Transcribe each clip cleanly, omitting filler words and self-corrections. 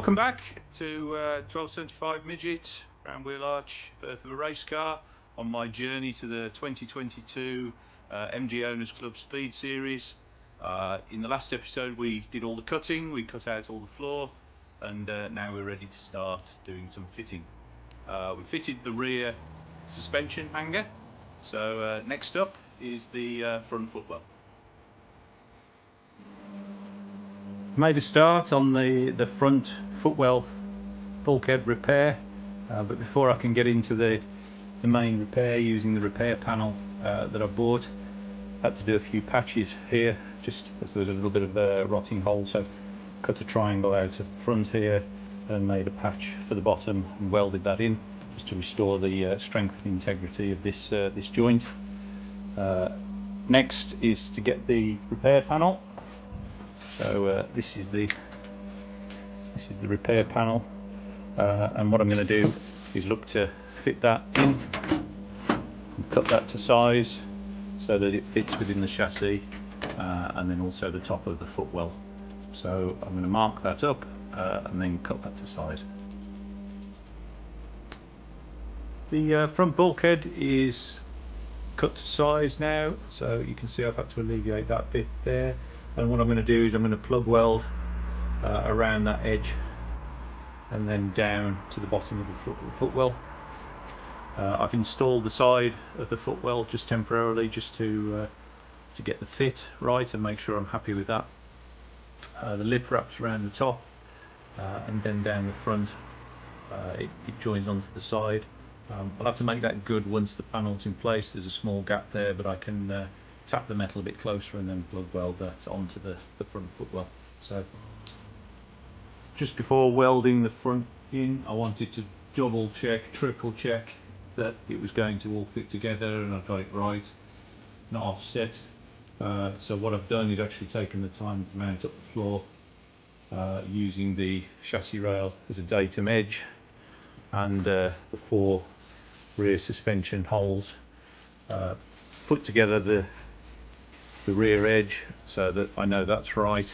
Welcome back to 1275 Midget, round wheel arch, birth of a race car, on my journey to the 2022 MG Owners Club Speed Series. In the last episode we did all the cutting, we cut out all the floor, and now we're ready to start doing some fitting. We fitted the rear suspension hanger, so next up is the front footwell. Made a start on the front footwell bulkhead repair, but before I can get into the main repair using the repair panel that I bought, I had to do a few patches here just as there's a little bit of a rotting hole, so cut a triangle out of the front here and made a patch for the bottom and welded that in just to restore the strength and integrity of this joint. Next is to get the repair panel. So this is the repair panel, and what I'm going to do is look to fit that in and cut that to size so that it fits within the chassis, and then also the top of the footwell. So I'm going to mark that up and then cut that to size. The front bulkhead is cut to size now, so you can see I've had to alleviate that bit there. And what I'm going to do is I'm going to plug weld around that edge and then down to the bottom of the footwell. I've installed the side of the footwell just temporarily, just to get the fit right and make sure I'm happy with that. The lip wraps around the top, and then down the front it joins onto the side. I'll have to make that good once the panel's in place. There's a small gap there, but I can tap the metal a bit closer and then plug weld that onto the front footwell. So just before welding the front in, I wanted to double check, triple check that it was going to all fit together and I got it right, not offset. So what I've done is actually taken the time to mount up the floor using the chassis rail as a datum edge, and the 4 rear suspension holes, put together the rear edge so that I know that's right,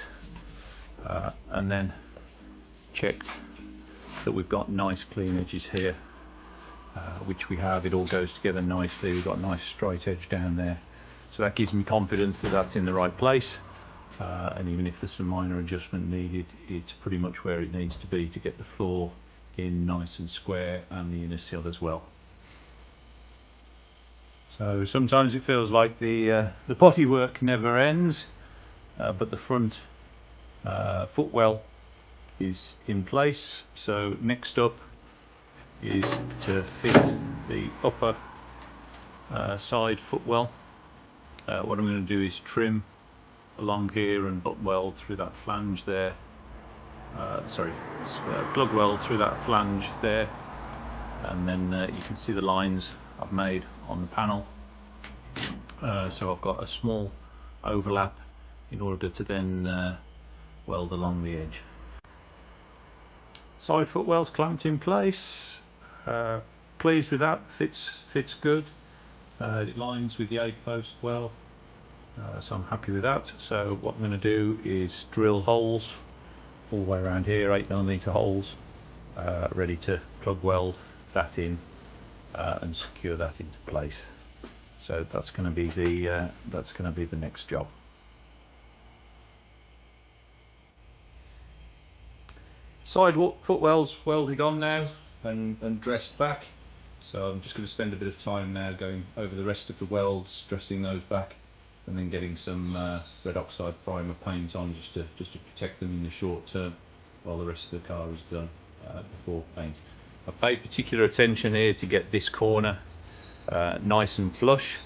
and then checked that we've got nice clean edges here, which we have. It all goes together nicely. We've got a nice straight edge down there, so that gives me confidence that that's in the right place, and even if there's some minor adjustment needed, it's pretty much where it needs to be to get the floor in nice and square and the inner sill as well. So sometimes it feels like the potty work never ends, but the front footwell is in place. So next up is to fit the upper side footwell. What I'm going to do is trim along here and butt weld through that flange there. Plug weld through that flange there, and then you can see the lines I've made on the panel. So I've got a small overlap in order to then weld along the edge. Side footwell's clamped in place. Pleased with that. Fits good. It lines with the 8-post well, so I'm happy with that. So what I'm going to do is drill holes all the way around here, 8mm holes, ready to plug weld that in and secure that into place. So that's going to be the next job. Side footwell's welded on now and dressed back, so I'm just going to spend a bit of time now going over the rest of the welds, dressing those back, and then getting some red oxide primer paint on just to protect them in the short term while the rest of the car is done before paint. I paid particular attention here to get this corner nice and flush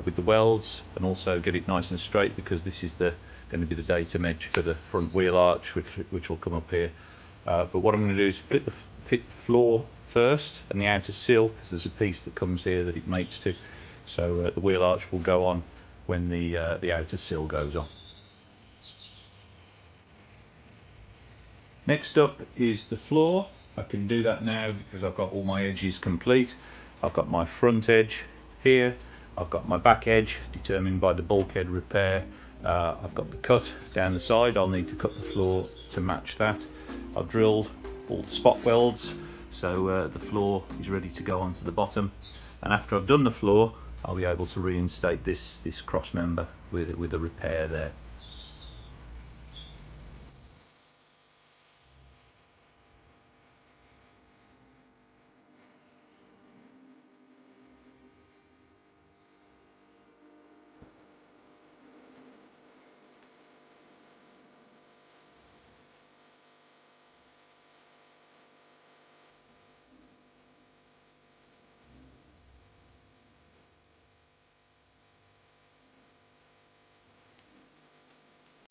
with the welds, and also get it nice and straight, because this is going to be the datum edge for the front wheel arch, which will come up here. But what I'm going to do is fit the floor first and the outer sill, because there's a piece that comes here that it mates to, so the wheel arch will go on when the outer sill goes on. Next up is the floor. I can do that now because I've got all my edges complete. I've got my front edge here, I've got my back edge determined by the bulkhead repair, I've got the cut down the side. I'll need to cut the floor to match that. I've drilled all the spot welds, so the floor is ready to go onto the bottom, and after I've done the floor I'll be able to reinstate this cross member with a repair there.